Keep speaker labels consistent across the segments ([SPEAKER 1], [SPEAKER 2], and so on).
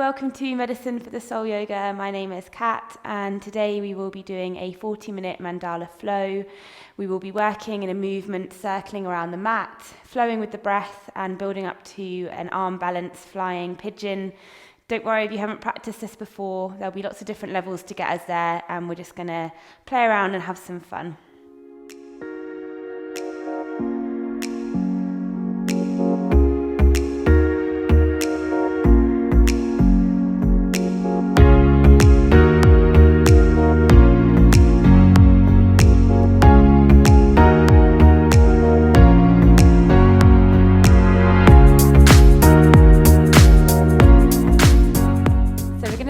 [SPEAKER 1] welcome to Medicine for the Soul Yoga. My name is Cat, and today we will be doing a 40-minute Mandala flow. We will be working in a movement circling around the mat, flowing with the breath and building up to an arm balance flying pigeon. Don't worry if you haven't practiced this before, there'll be lots of different levels to get us there, and we're just going to play around and have some fun.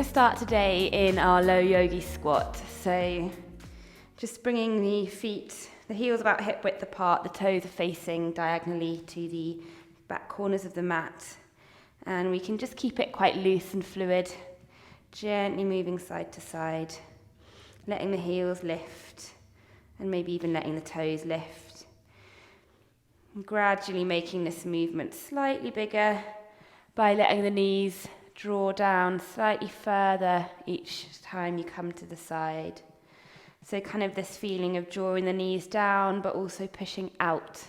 [SPEAKER 1] Start today in our low yogi squat. So just bringing the feet, the heels about hip width apart, the toes are facing diagonally to the back corners of the mat, and we can just keep it quite loose and fluid, gently moving side to side, letting the heels lift and maybe even letting the toes lift, and gradually making this movement slightly bigger by letting the knees draw down slightly further each time you come to the side. So kind of this feeling of drawing the knees down but also pushing out.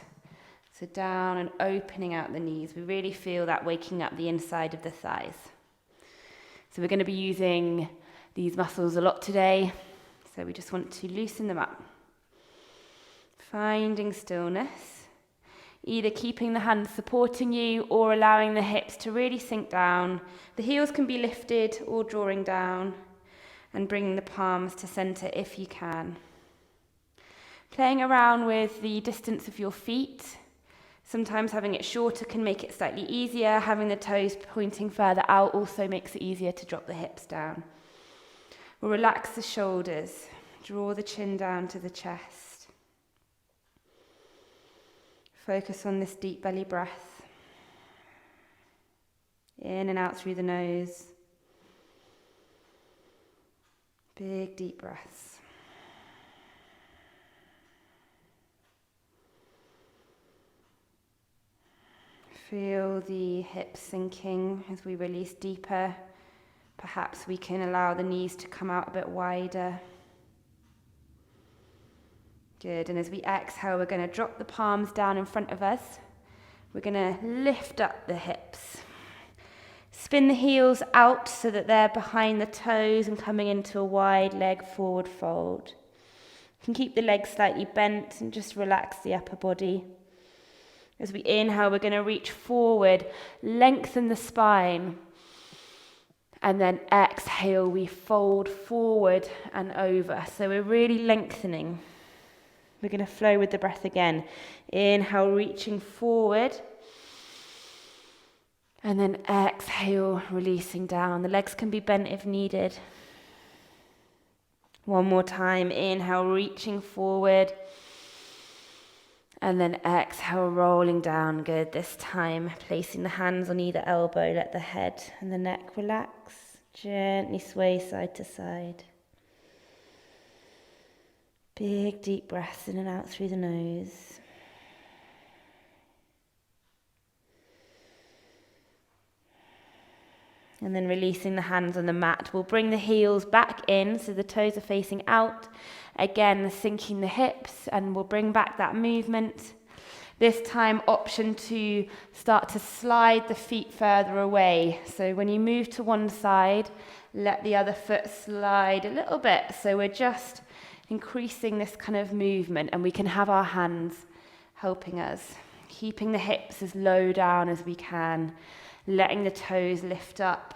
[SPEAKER 1] So down and opening out the knees. We really feel that waking up the inside of the thighs. So we're going to be using these muscles a lot today. So we just want to loosen them up. Finding stillness. Either keeping the hands supporting you or allowing the hips to really sink down. The heels can be lifted or drawing down, and bringing the palms to center if you can. Playing around with the distance of your feet. Sometimes having it shorter can make it slightly easier. Having the toes pointing further out also makes it easier to drop the hips down. We'll relax the shoulders. Draw the chin down to the chest. Focus on this deep belly breath. In and out through the nose. Big deep breaths. Feel the hips sinking as we release deeper. Perhaps we can allow the knees to come out a bit wider. Good, and as we exhale, we're going to drop the palms down in front of us. We're going to lift up the hips. Spin the heels out so that they're behind the toes and coming into a wide leg forward fold. You can keep the legs slightly bent and just relax the upper body. As we inhale, we're going to reach forward, lengthen the spine. And then exhale, we fold forward and over. So we're really lengthening. We're going to flow with the breath again. Inhale, reaching forward. And then exhale, releasing down. The legs can be bent if needed. One more time. Inhale, reaching forward. And then exhale, rolling down. Good. This time, placing the hands on either elbow. Let the head and the neck relax. Gently sway side to side. Big deep breaths in and out through the nose. And then releasing the hands on the mat. We'll bring the heels back in so the toes are facing out. Again, sinking the hips, and we'll bring back that movement. This time, option to start to slide the feet further away. So when you move to one side, let the other foot slide a little bit. So we're just increasing this kind of movement, and we can have our hands helping us, keeping the hips as low down as we can, letting the toes lift up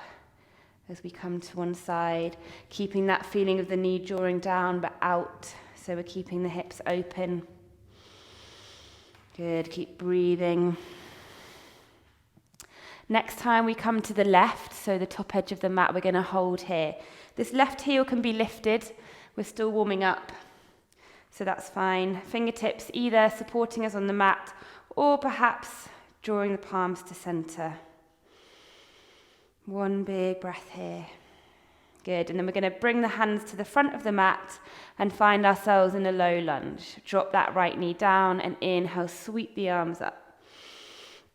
[SPEAKER 1] as we come to one side, keeping that feeling of the knee drawing down but out, so we're keeping the hips open. Good, keep breathing. Next time we come to the left, so the top edge of the mat, we're going to hold here. This left heel can be lifted. We're still warming up, so that's fine. Fingertips either supporting us on the mat or perhaps drawing the palms to center. One big breath here. Good, and then we're going to bring the hands to the front of the mat and find ourselves in a low lunge. Drop that right knee down and inhale, sweep the arms up.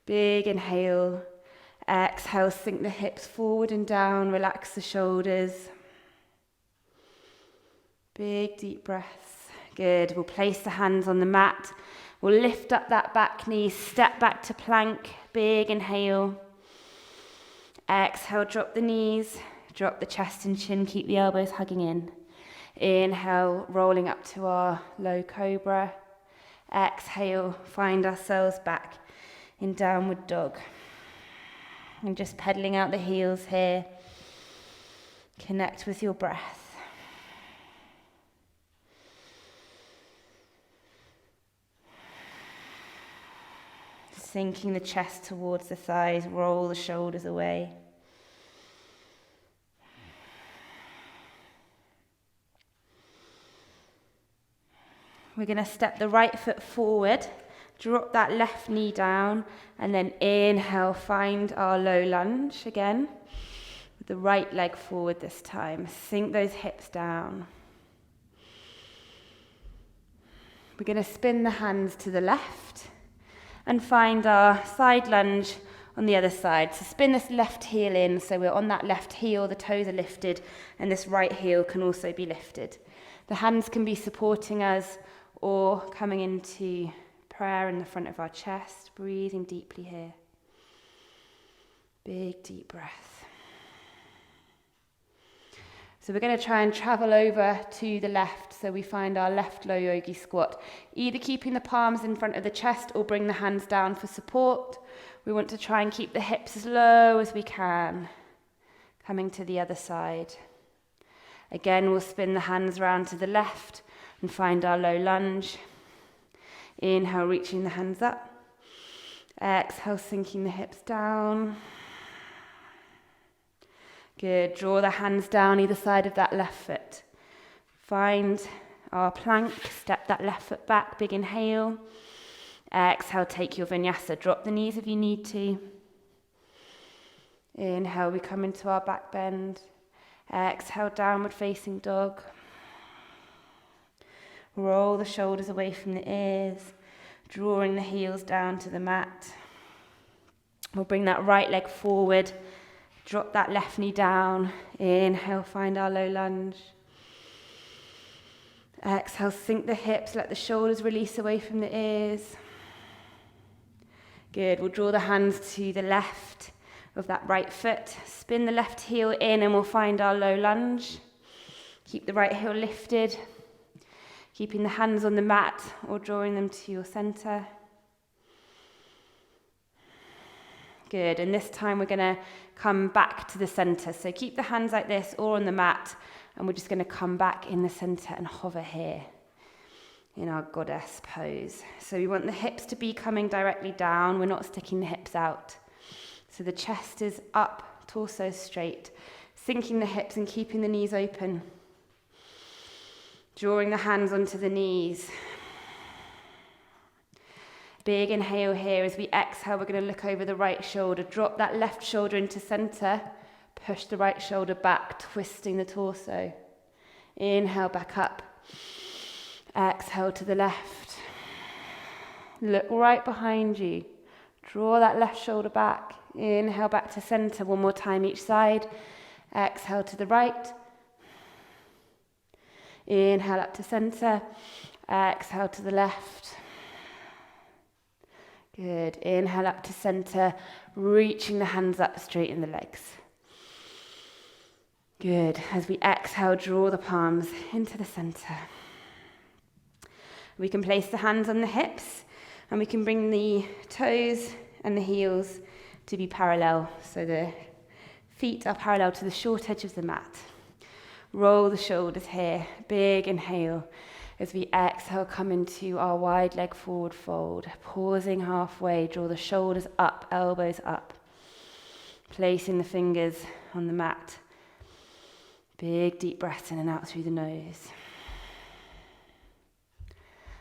[SPEAKER 1] Big inhale. Exhale, sink the hips forward and down, relax the shoulders. Big deep breaths. Good. We'll place the hands on the mat. We'll lift up that back knee, step back to plank. Big inhale. Exhale, drop the knees, drop the chest and chin, keep the elbows hugging in. Inhale, rolling up to our low cobra. Exhale, find ourselves back in downward dog. And just pedaling out the heels here. Connect with your breath. Sinking the chest towards the thighs, roll the shoulders away. We're going to step the right foot forward, drop that left knee down, and then inhale, find our low lunge again, with the right leg forward this time. Sink those hips down. We're going to spin the hands to the left, and find our side lunge on the other side. So spin this left heel in, so we're on that left heel, the toes are lifted, and this right heel can also be lifted. The hands can be supporting us or coming into prayer in the front of our chest, breathing deeply here. Big deep breath. So we're going to try and travel over to the left, so we find our left low yogi squat, either keeping the palms in front of the chest or bring the hands down for support. We want to try and keep the hips as low as we can, coming to the other side. Again, we'll spin the hands round to the left and find our low lunge. Inhale, reaching the hands up. Exhale, sinking the hips down. Good. Draw the hands down either side of that left foot. Find our plank. Step that left foot back. Big inhale. Exhale, take your vinyasa. Drop the knees if you need to. Inhale, we come into our back bend. Exhale, downward facing dog. Roll the shoulders away from the ears. Drawing the heels down to the mat. We'll bring that right leg forward. Drop that left knee down. Inhale, find our low lunge. Exhale, sink the hips, let the shoulders release away from the ears. Good, we'll draw the hands to the left of that right foot. Spin the left heel in and we'll find our low lunge. Keep the right heel lifted. Keeping the hands on the mat or drawing them to your center. Good, and this time we're going to come back to the center. So keep the hands like this or on the mat, and we're just going to come back in the center and hover here in our goddess pose. So we want the hips to be coming directly down. We're not sticking the hips out. So the chest is up, torso straight, sinking the hips and keeping the knees open. Drawing the hands onto the knees. Big inhale here. As we exhale, we're going to look over the right shoulder. Drop that left shoulder into center. Push the right shoulder back, twisting the torso. Inhale, back up. Exhale to the left. Look right behind you. Draw that left shoulder back. Inhale, back to center. One more time each side. Exhale to the right. Inhale up to center. Exhale to the left. Good. Inhale up to center, reaching the hands up, straighten the legs. Good. As we exhale, draw the palms into the center. We can place the hands on the hips and we can bring the toes and the heels to be parallel. So the feet are parallel to the short edge of the mat. Roll the shoulders here. Big inhale. As we exhale, come into our wide leg forward fold. Pausing halfway, draw the shoulders up, elbows up. Placing the fingers on the mat. Big deep breaths in and out through the nose.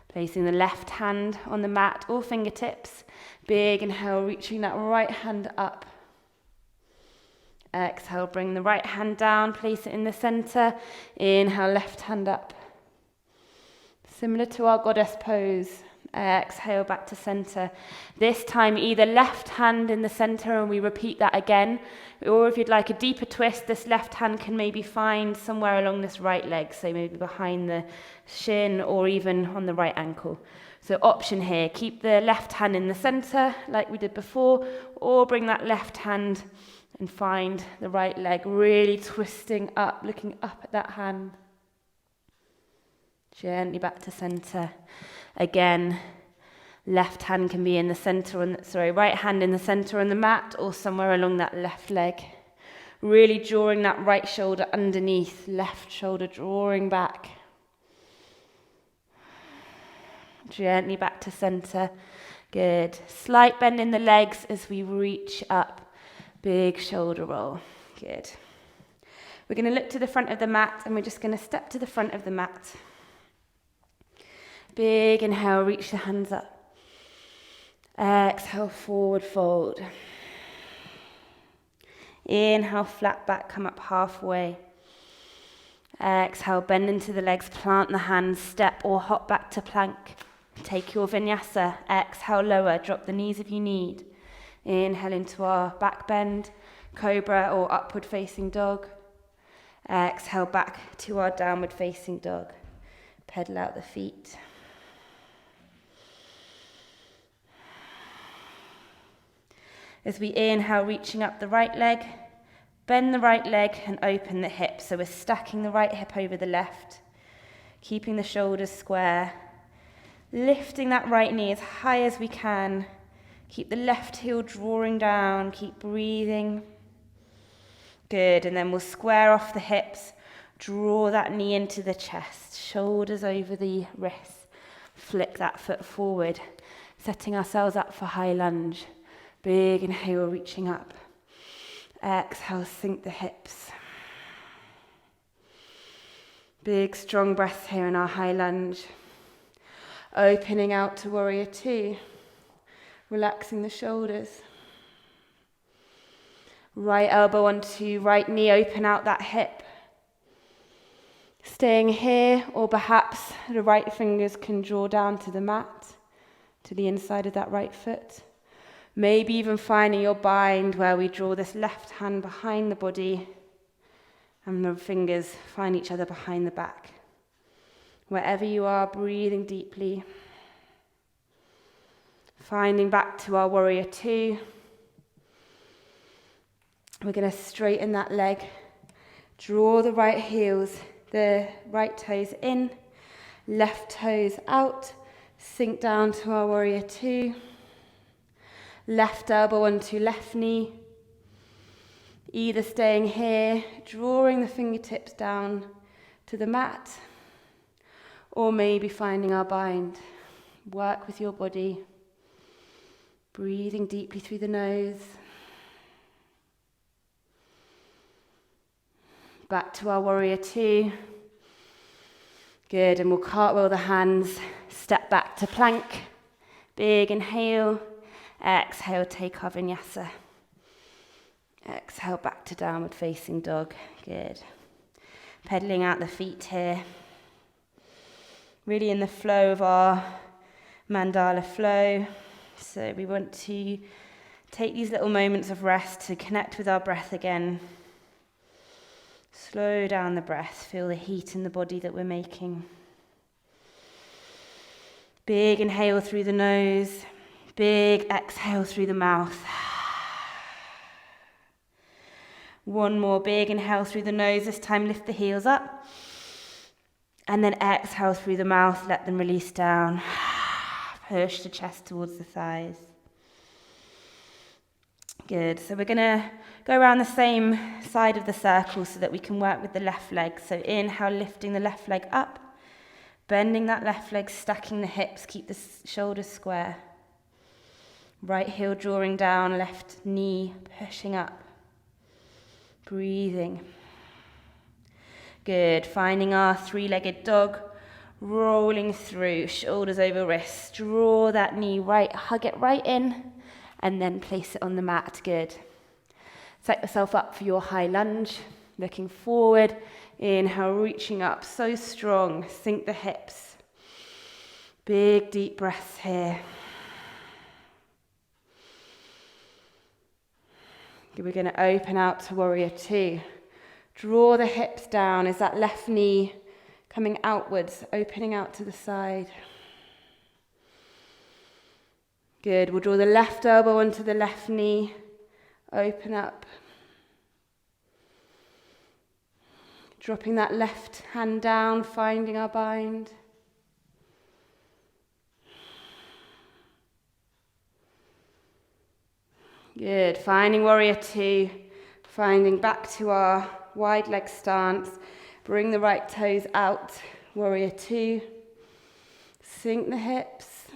[SPEAKER 1] Placing the left hand on the mat or fingertips. Big inhale, reaching that right hand up. Exhale, bring the right hand down, place it in the center. Inhale, left hand up. Similar to our goddess pose. Exhale back to center. This time either left hand in the center and we repeat that again, or if you'd like a deeper twist, this left hand can maybe find somewhere along this right leg, so maybe behind the shin or even on the right ankle. So option here, keep the left hand in the center like we did before, or bring that left hand and find the right leg, really twisting up, looking up at that hand. Gently back to center. Again, left hand can be in the center, right hand in the center on the mat or somewhere along that left leg. Really drawing that right shoulder underneath, left shoulder drawing back. Gently back to center. Good. Slight bend in the legs as we reach up. Big shoulder roll. Good. We're going to look to the front of the mat and we're just going to step to the front of the mat. Big inhale, reach the hands up. Exhale, forward fold. Inhale, flat back, come up halfway. Exhale, bend into the legs, plant the hands, step or hop back to plank. Take your vinyasa. Exhale, lower, drop the knees if you need. Inhale into our back bend, cobra or upward facing dog. Exhale, back to our downward facing dog. Pedal out the feet. As we inhale, reaching up the right leg, bend the right leg and open the hip. So we're stacking the right hip over the left, keeping the shoulders square, lifting that right knee as high as we can. Keep the left heel drawing down, keep breathing. Good, and then we'll square off the hips, draw that knee into the chest, shoulders over the wrists, flick that foot forward, setting ourselves up for high lunge. Big inhale, reaching up. Exhale, sink the hips. Big, strong breath here in our high lunge. Opening out to warrior two. Relaxing the shoulders. Right elbow onto right knee, open out that hip. Staying here, or perhaps the right fingers can draw down to the mat, to the inside of that right foot. Maybe even finding your bind where we draw this left hand behind the body and the fingers find each other behind the back. Wherever you are, breathing deeply. Finding back to our warrior two. We're going to straighten that leg. Draw the right heels, the right toes in, left toes out. Sink down to our warrior two. Left elbow onto left knee. Either staying here, drawing the fingertips down to the mat, or maybe finding our bind. Work with your body. Breathing deeply through the nose. Back to our warrior two. Good, and we'll cartwheel the hands, step back to plank. Big inhale. Exhale, take our vinyasa. Exhale, back to downward facing dog. Good. Pedaling out the feet here. Really in the flow of our mandala flow. So we want to take these little moments of rest to connect with our breath again. Slow down the breath. Feel the heat in the body that we're making. Big inhale through the nose. Big exhale through the mouth. One more big inhale through the nose. This time lift the heels up. And then exhale through the mouth. Let them release down. Push the chest towards the thighs. Good. So we're going to go around the same side of the circle so that we can work with the left leg. So inhale, lifting the left leg up. Bending that left leg, stacking the hips. Keep the shoulders square. Right heel drawing down, left knee pushing up. Breathing. Good. Finding our three-legged dog. Rolling through, shoulders over wrists. Draw that knee right, hug it right in, and then place it on the mat. Good. Set yourself up for your high lunge. Looking forward. Inhale, reaching up. So strong. Sink the hips. Big deep breaths here. We're going to open out to warrior two. Draw the hips down. Is that left knee coming outwards, opening out to the side? Good. We'll draw the left elbow onto the left knee. Open up. Dropping that left hand down, finding our bind. Good. Finding warrior two. Finding back to our wide leg stance. Bring the right toes out. Warrior two. Sink the hips.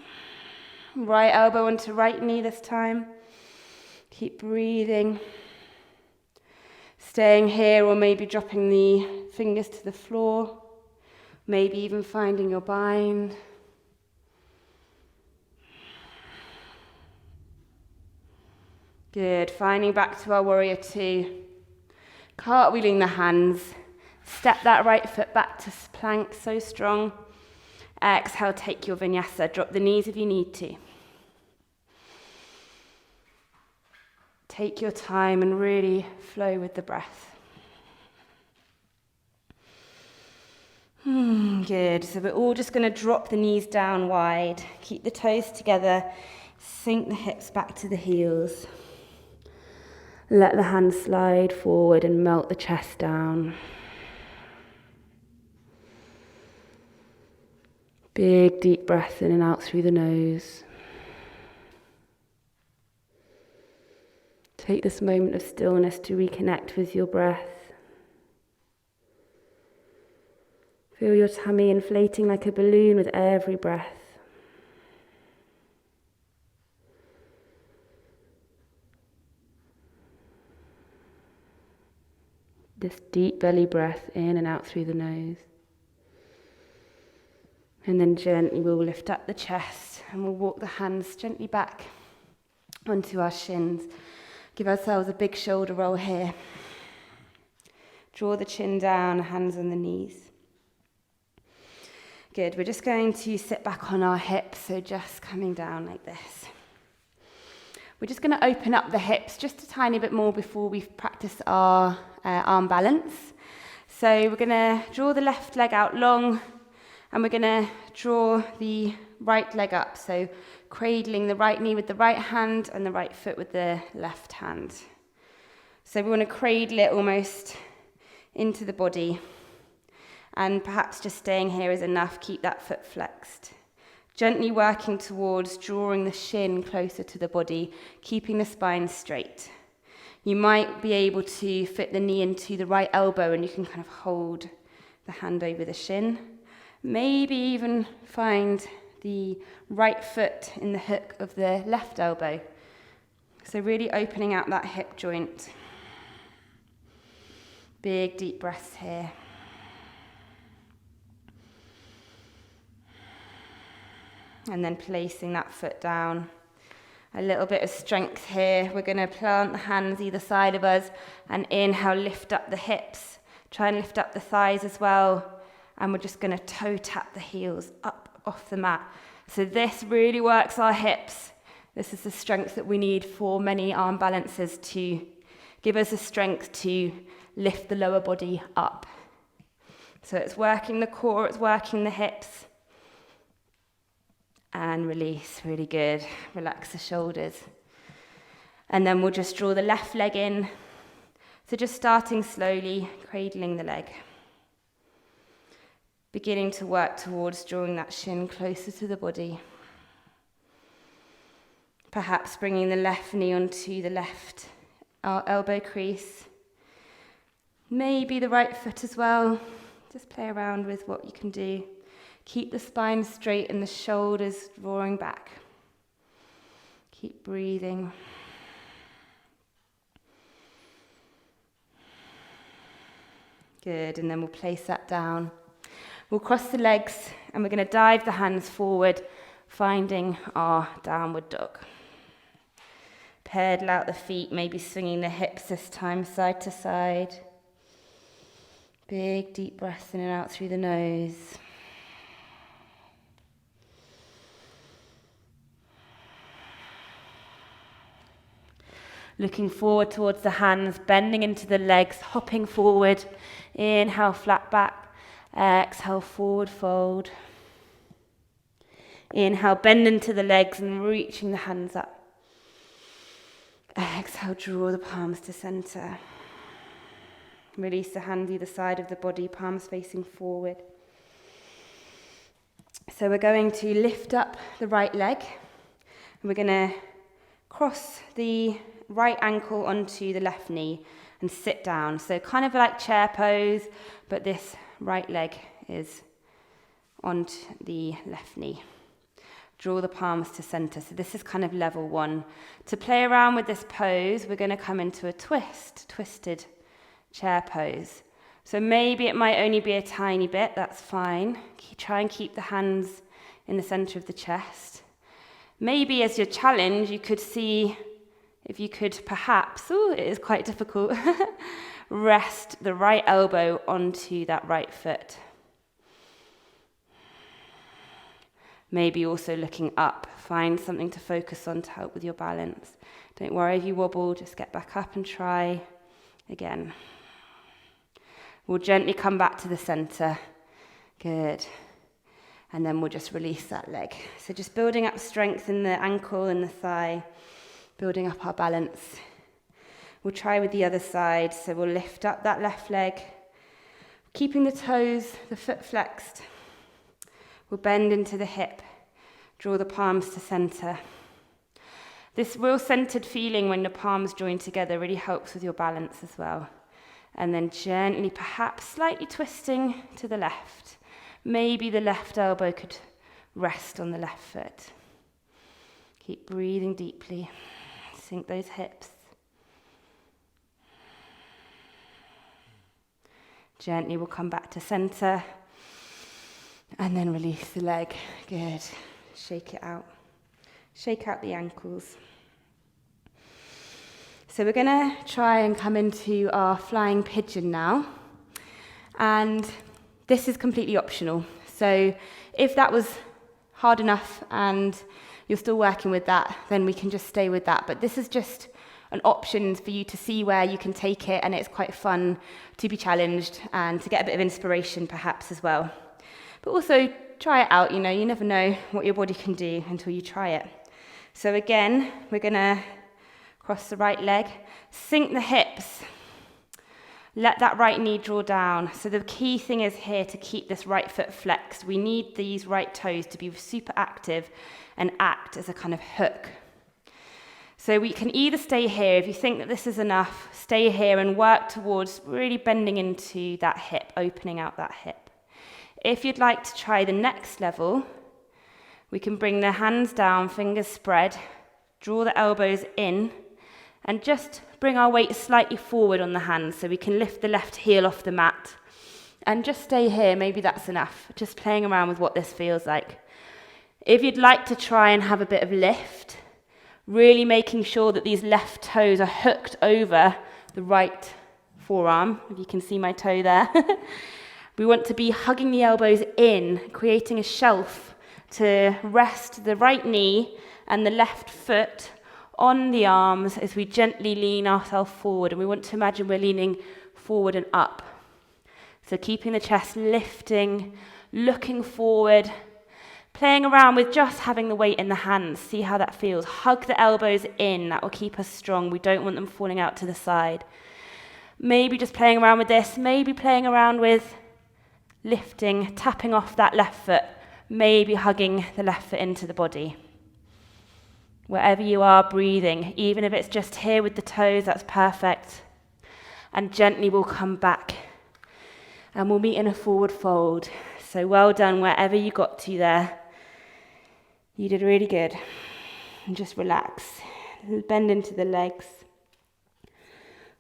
[SPEAKER 1] Right elbow onto right knee this time. Keep breathing. Staying here, or maybe dropping the fingers to the floor. Maybe even finding your bind. Good. Finding back to our warrior two. Cartwheeling the hands. Step that right foot back to plank, so strong. Exhale, take your vinyasa. Drop the knees if you need to. Take your time and really flow with the breath. Good. So we're all just going to drop the knees down wide. Keep the toes together. Sink the hips back to the heels. Let the hands slide forward and melt the chest down. Big deep breath in and out through the nose. Take this moment of stillness to reconnect with your breath. Feel your tummy inflating like a balloon with every breath. This deep belly breath in and out through the nose. And then gently we'll lift up the chest and we'll walk the hands gently back onto our shins. Give ourselves a big shoulder roll here. Draw the chin down, hands on the knees. Good, we're just going to sit back on our hips, so just coming down like this. We're just going to open up the hips just a tiny bit more before we practice our arm balance. So we're going to draw the left leg out long, and we're going to draw the right leg up. So cradling the right knee with the right hand and the right foot with the left hand. So we want to cradle it almost into the body. And perhaps just staying here is enough. Keep that foot flexed. Gently working towards drawing the shin closer to the body, keeping the spine straight. You might be able to fit the knee into the right elbow and you can kind of hold the hand over the shin. Maybe even find the right foot in the hook of the left elbow. So really opening out that hip joint. Big deep breaths here. And then placing that foot down. A little bit of strength here. We're going to plant the hands either side of us and inhale, lift up the hips. Try and lift up the thighs as well. And we're just going to toe tap the heels up off the mat. So this really works our hips. This is the strength that we need for many arm balances to give us the strength to lift the lower body up. So it's working the core, it's working the hips. And release, really good. Relax the shoulders. And then we'll just draw the left leg in. So just starting slowly, cradling the leg. Beginning to work towards drawing that shin closer to the body. Perhaps bringing the left knee onto the left elbow crease. Maybe the right foot as well. Just play around with what you can do. Keep the spine straight and the shoulders drawing back. Keep breathing. Good, and then we'll place that down. We'll cross the legs and we're going to dive the hands forward, finding our downward dog. Pedal out the feet, maybe swinging the hips this time, side to side. Big deep breath in and out through the nose. Looking forward towards the hands, bending into the legs, hopping forward. Inhale, flat back. Exhale, forward fold. Inhale, bend into the legs and reaching the hands up. Exhale, draw the palms to center. Release the hands either side of the body, palms facing forward. So we're going to lift up the right leg. And we're going to cross the right ankle onto the left knee and sit down. So kind of like chair pose, but this right leg is onto the left knee. Draw the palms to center. So this is kind of level 1. To play around with this pose, we're going to come into a twisted chair pose. So maybe it might only be a tiny bit, that's fine. Try and keep the hands in the center of the chest. Maybe as your challenge, you could see if you could perhaps, it is quite difficult, rest the right elbow onto that right foot. Maybe also looking up, find something to focus on to help with your balance. Don't worry if you wobble, just get back up and try again. We'll gently come back to the center. Good. And then we'll just release that leg. So just building up strength in the ankle and the thigh, building up our balance. We'll try with the other side. So we'll lift up that left leg, keeping the toes, the foot flexed. We'll bend into the hip, draw the palms to center. This real centered feeling when the palms join together really helps with your balance as well. And then gently, perhaps slightly twisting to the left. Maybe the left elbow could rest on the left foot. Keep breathing deeply. Sink those hips. Gently, we'll come back to center. And then release the leg. Good. Shake it out. Shake out the ankles. So we're going to try and come into our flying pigeon now. And this is completely optional. So if that was hard enough and you're still working with that, then we can just stay with that. But this is just an option for you to see where you can take it. And it's quite fun to be challenged and to get a bit of inspiration perhaps as well. But also try it out, you never know what your body can do until you try it. So again, we're going to cross the right leg, sink the hips, let that right knee draw down. So the key thing is here to keep this right foot flexed. We need these right toes to be super active and act as a kind of hook. So we can either stay here, if you think that this is enough, stay here and work towards really bending into that hip, opening out that hip. If you'd like to try the next level, we can bring the hands down, fingers spread, draw the elbows in, and just bring our weight slightly forward on the hands so we can lift the left heel off the mat. And just stay here, maybe that's enough. Just playing around with what this feels like. If you'd like to try and have a bit of lift, really making sure that these left toes are hooked over the right forearm, if you can see my toe there. We want to be hugging the elbows in, creating a shelf to rest the right knee and the left foot on the arms as we gently lean ourselves forward. And we want to imagine we're leaning forward and up. So keeping the chest lifting, looking forward, playing around with just having the weight in the hands. See how that feels. Hug the elbows in. That will keep us strong. We don't want them falling out to the side. Maybe just playing around with this. Maybe playing around with lifting, tapping off that left foot, maybe hugging the left foot into the body. Wherever you are, breathing, even if it's just here with the toes, that's perfect. And gently we'll come back and we'll meet in a forward fold. So well done wherever you got to there. You did really good. And just relax. Bend into the legs.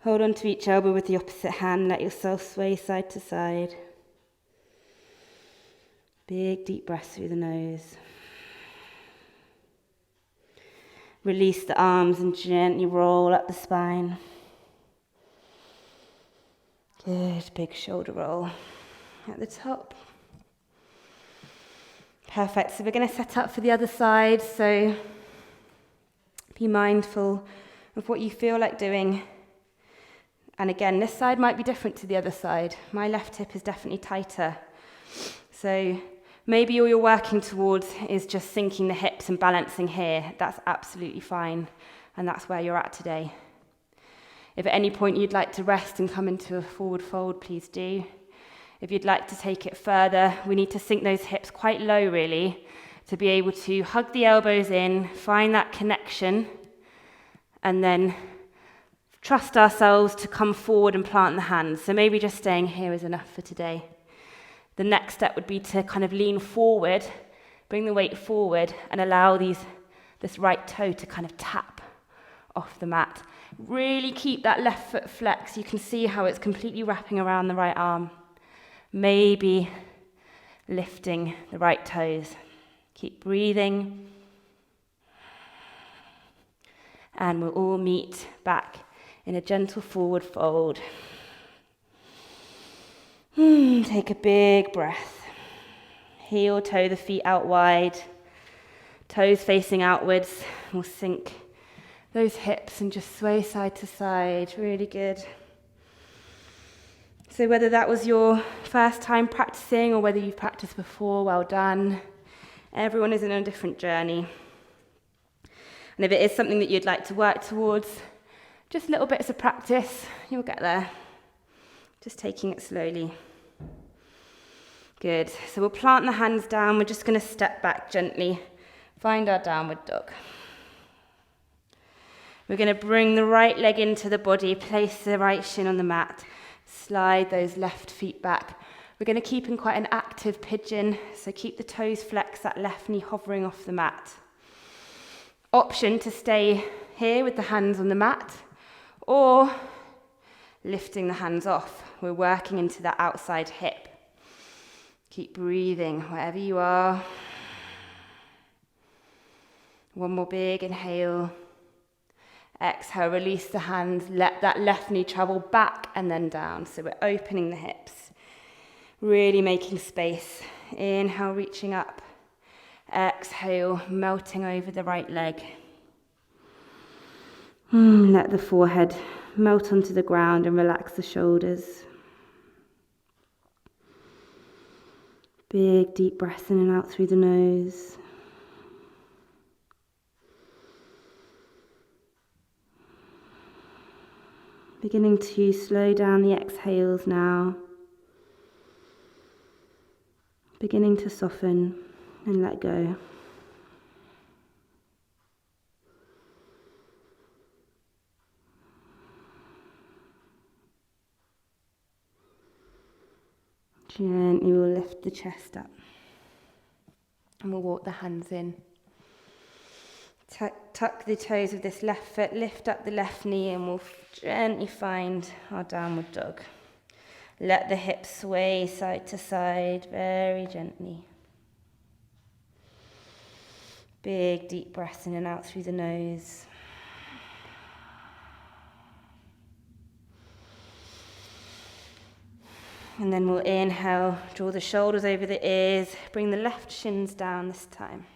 [SPEAKER 1] Hold on to each elbow with the opposite hand. Let yourself sway side to side. Big deep breaths through the nose. Release the arms and gently roll up the spine. Good, big shoulder roll at the top. Perfect, so we're going to set up for the other side, so be mindful of what you feel like doing. And again, this side might be different to the other side. My left hip is definitely tighter. So maybe all you're working towards is just sinking the hips and balancing here. That's absolutely fine. And that's where you're at today. If at any point you'd like to rest and come into a forward fold, please do. If you'd like to take it further, we need to sink those hips quite low, really, to be able to hug the elbows in, find that connection, and then trust ourselves to come forward and plant the hands. So maybe just staying here is enough for today. The next step would be to kind of lean forward, bring the weight forward, and allow this right toe to kind of tap off the mat. Really keep that left foot flexed. You can see how it's completely wrapping around the right arm. Maybe lifting the right toes. Keep breathing. And we'll all meet back in a gentle forward fold. Take a big breath. Heel, toe the feet out wide. Toes facing outwards. We'll sink those hips and just sway side to side. Really good. So whether that was your first time practicing or whether you've practiced before, well done. Everyone is in a different journey. And if it is something that you'd like to work towards, just little bits of practice, you'll get there. Just taking it slowly. Good. So we'll plant the hands down. We're just going to step back gently. Find our downward dog. We're going to bring the right leg into the body, place the right shin on the mat, slide those left feet back. We're going to keep in quite an active pigeon, so keep the toes flexed, that left knee hovering off the mat. Option to stay here with the hands on the mat, or lifting the hands off. We're working into that outside hip. Keep breathing wherever you are. One more big inhale. Exhale, release the hands. Let that left knee travel back and then down. So we're opening the hips. Really making space. Inhale, reaching up. Exhale, melting over the right leg. Let the forehead melt onto the ground and relax the shoulders. Big deep breaths in and out through the nose. Beginning to slow down the exhales now. Beginning to soften and let go. Gently we'll lift the chest up and we'll walk the hands in. Tuck the toes of this left foot, lift up the left knee and we'll gently find our downward dog. Let the hips sway side to side very gently. Big deep breaths in and out through the nose. And then we'll inhale, draw the shoulders over the ears, bring the left shins down this time.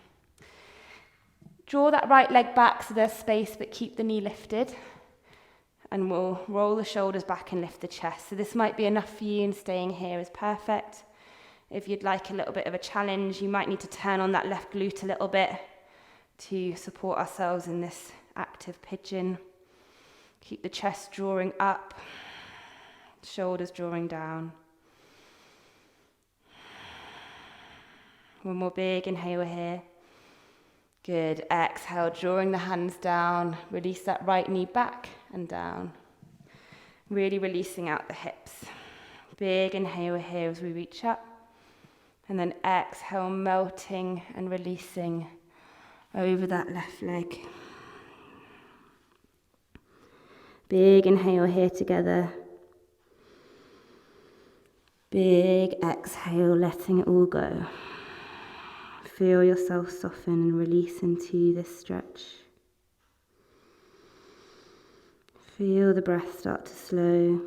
[SPEAKER 1] Draw that right leg back so there's space, but keep the knee lifted. And we'll roll the shoulders back and lift the chest. So this might be enough for you, and staying here is perfect. If you'd like a little bit of a challenge, you might need to turn on that left glute a little bit to support ourselves in this active pigeon. Keep the chest drawing up, shoulders drawing down. One more big inhale here. Good. Exhale, drawing the hands down. Release that right knee back and down. Really releasing out the hips. Big inhale here as we reach up. And then exhale, melting and releasing over that left leg. Big inhale here together. Big exhale, letting it all go. Feel yourself soften and release into this stretch. Feel the breath start to slow.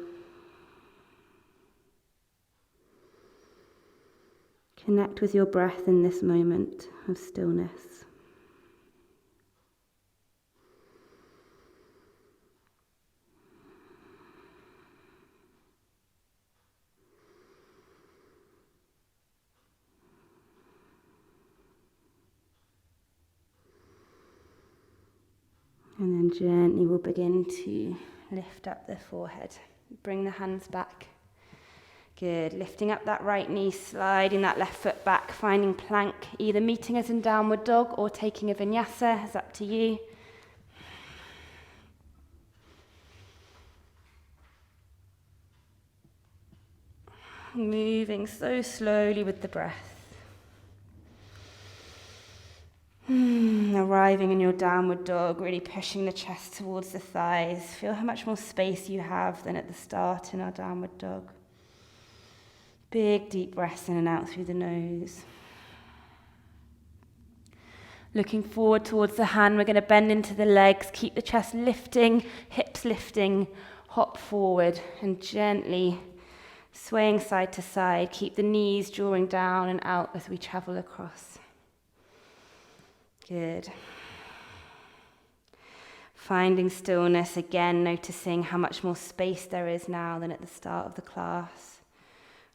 [SPEAKER 1] Connect with your breath in this moment of stillness. And then gently we'll begin to lift up the forehead. Bring the hands back. Good. Lifting up that right knee, sliding that left foot back, finding plank, either meeting us in downward dog or taking a vinyasa. It's up to you. Moving so slowly with the breath. Arriving in your downward dog, really pushing the chest towards the thighs. Feel how much more space you have than at the start in our downward dog. Big deep breaths in and out through the nose. Looking forward towards the hand, we're going to bend into the legs, keep the chest lifting, hips lifting, hop forward and gently swaying side to side. Keep the knees drawing down and out as we travel across. Good. Finding stillness again, noticing how much more space there is now than at the start of the class.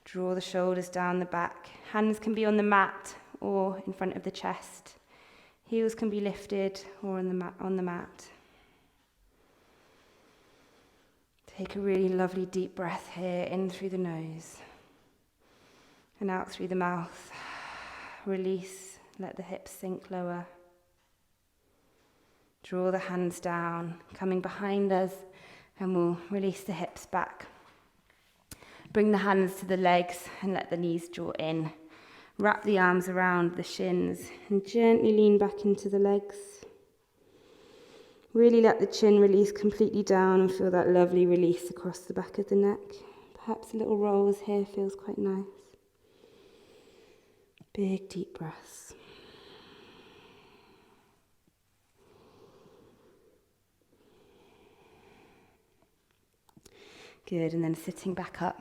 [SPEAKER 1] Draw the shoulders down the back. Hands can be on the mat or in front of the chest. Heels can be lifted or on the mat. Take a really lovely deep breath here, in through the nose and out through the mouth. Release, let the hips sink lower. Draw the hands down, coming behind us, and we'll release the hips back. Bring the hands to the legs and let the knees draw in. Wrap the arms around the shins and gently lean back into the legs. Really let the chin release completely down and feel that lovely release across the back of the neck. Perhaps a little rolls here feels quite nice. Big deep breaths. Good, and then sitting back up.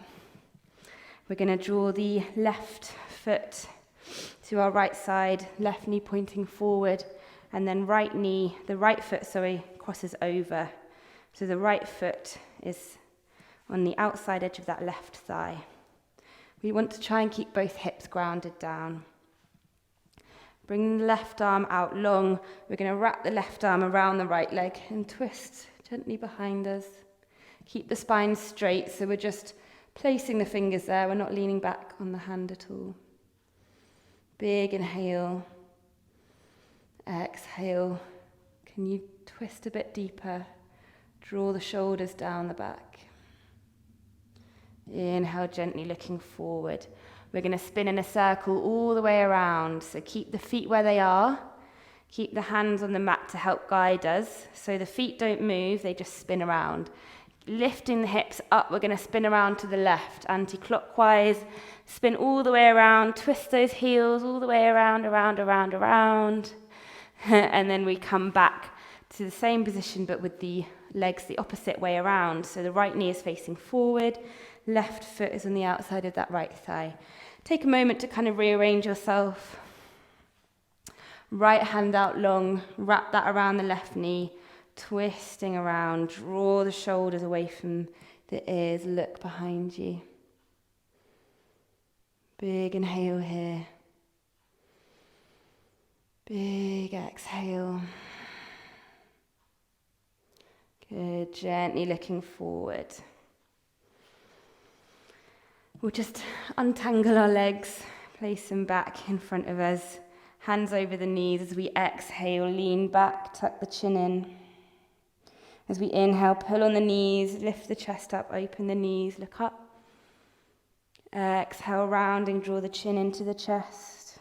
[SPEAKER 1] We're going to draw the left foot to our right side, left knee pointing forward, and then the right foot, crosses over. So the right foot is on the outside edge of that left thigh. We want to try and keep both hips grounded down. Bring the left arm out long. We're going to wrap the left arm around the right leg and twist gently behind us. Keep the spine straight, so we're just placing the fingers there. We're not leaning back on the hand at all. Big inhale. Exhale. Can you twist a bit deeper? Draw the shoulders down the back. Inhale, gently looking forward. We're going to spin in a circle all the way around. So keep the feet where they are. Keep the hands on the mat to help guide us. So the feet don't move, they just spin around. Lifting the hips up, we're going to spin around to the left, anti-clockwise. Spin all the way around, twist those heels all the way around. And then we come back to the same position, but with the legs the opposite way around. So the right knee is facing forward, left foot is on the outside of that right thigh. Take a moment to kind of rearrange yourself. Right hand out long, wrap that around the left knee. Twisting around, draw the shoulders away from the ears, look behind you. Big inhale here. Big exhale. Good, gently looking forward. We'll just untangle our legs, place them back in front of us. Hands over the knees as we exhale, lean back, tuck the chin in. As we inhale, pull on the knees, lift the chest up, open the knees, look up. Exhale, rounding, draw the chin into the chest.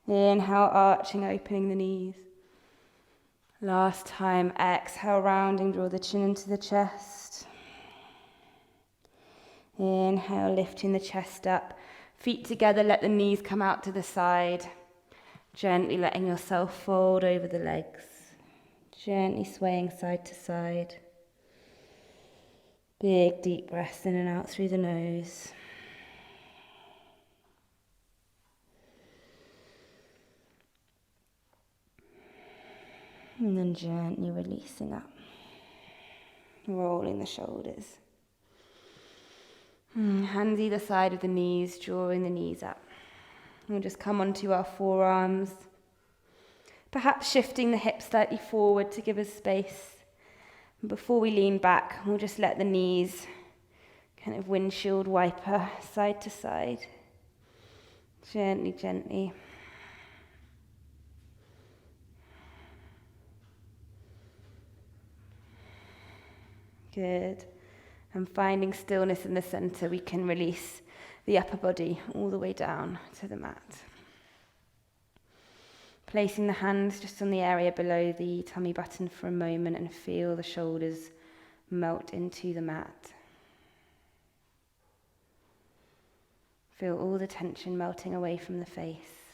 [SPEAKER 1] Inhale, arching, opening the knees. Last time, exhale, rounding, draw the chin into the chest. Inhale, lifting the chest up. Feet together, let the knees come out to the side. Gently letting yourself fold over the legs. Gently swaying side to side. Big deep breaths in and out through the nose. And then gently releasing up. Rolling the shoulders. Hands either side of the knees, drawing the knees up. We'll just come onto our forearms. Perhaps shifting the hips slightly forward to give us space. And before we lean back, we'll just let the knees kind of windshield wiper side to side. Gently, gently. Good. And finding stillness in the center, we can release the upper body all the way down to the mat. Placing the hands just on the area below the tummy button for a moment and feel the shoulders melt into the mat. Feel all the tension melting away from the face.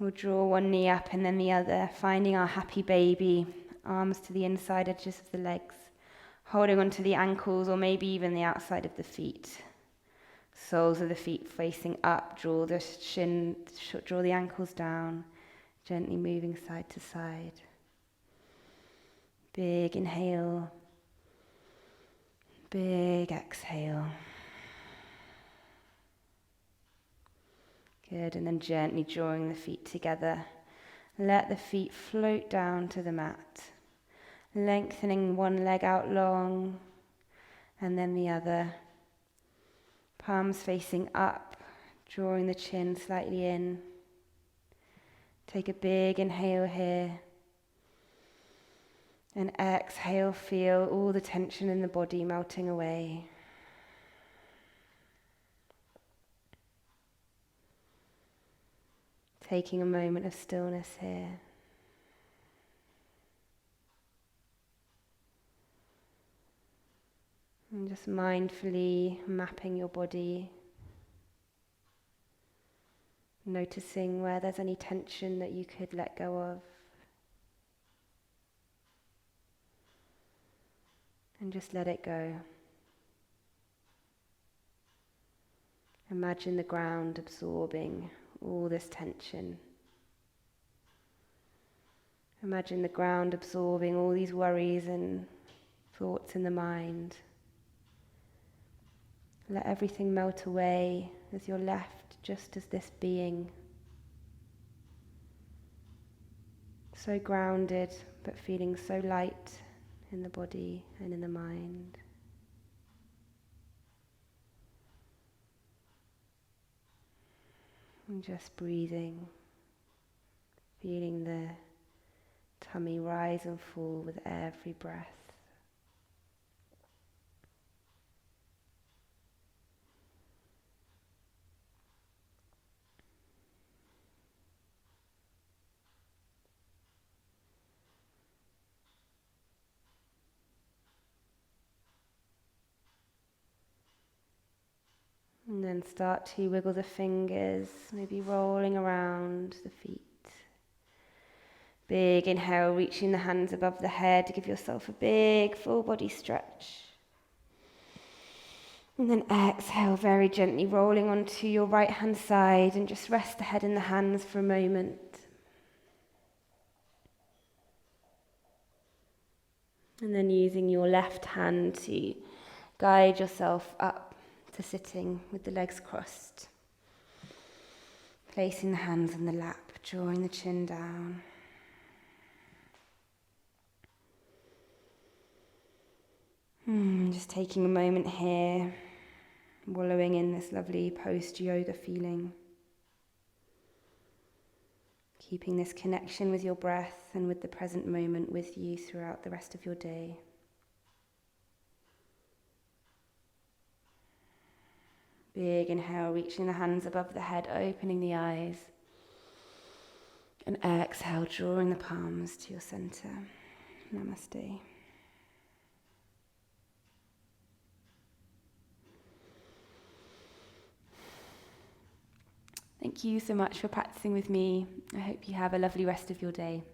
[SPEAKER 1] We'll draw one knee up and then the other, finding our happy baby, arms to the inside edges of the legs, holding onto the ankles or maybe even the outside of the feet. Soles of the feet facing up, draw the ankles down, gently moving side to side. Big inhale, big exhale. Good, and then gently drawing the feet together. Let the feet float down to the mat, lengthening one leg out long, and then the other. Palms facing up, drawing the chin slightly in. Take a big inhale here. And exhale, feel all the tension in the body melting away. Taking a moment of stillness here. And just mindfully mapping your body, noticing where there's any tension that you could let go of. And just let it go. Imagine the ground absorbing all this tension. Imagine the ground absorbing all these worries and thoughts in the mind. Let everything melt away as you're left just as this being. So grounded, but feeling so light in the body and in the mind. And just breathing, feeling the tummy rise and fall with every breath. And then start to wiggle the fingers, maybe rolling around the feet. Big inhale, reaching the hands above the head to give yourself a big full body stretch. And then exhale, very gently rolling onto your right hand side and just rest the head in the hands for a moment. And then using your left hand to guide yourself up to sitting with the legs crossed. Placing the hands on the lap, drawing the chin down. Just taking a moment here, wallowing in this lovely post-yoga feeling. Keeping this connection with your breath and with the present moment with you throughout the rest of your day. Big inhale, reaching the hands above the head, opening the eyes. And exhale, drawing the palms to your center. Namaste. Thank you so much for practicing with me. I hope you have a lovely rest of your day.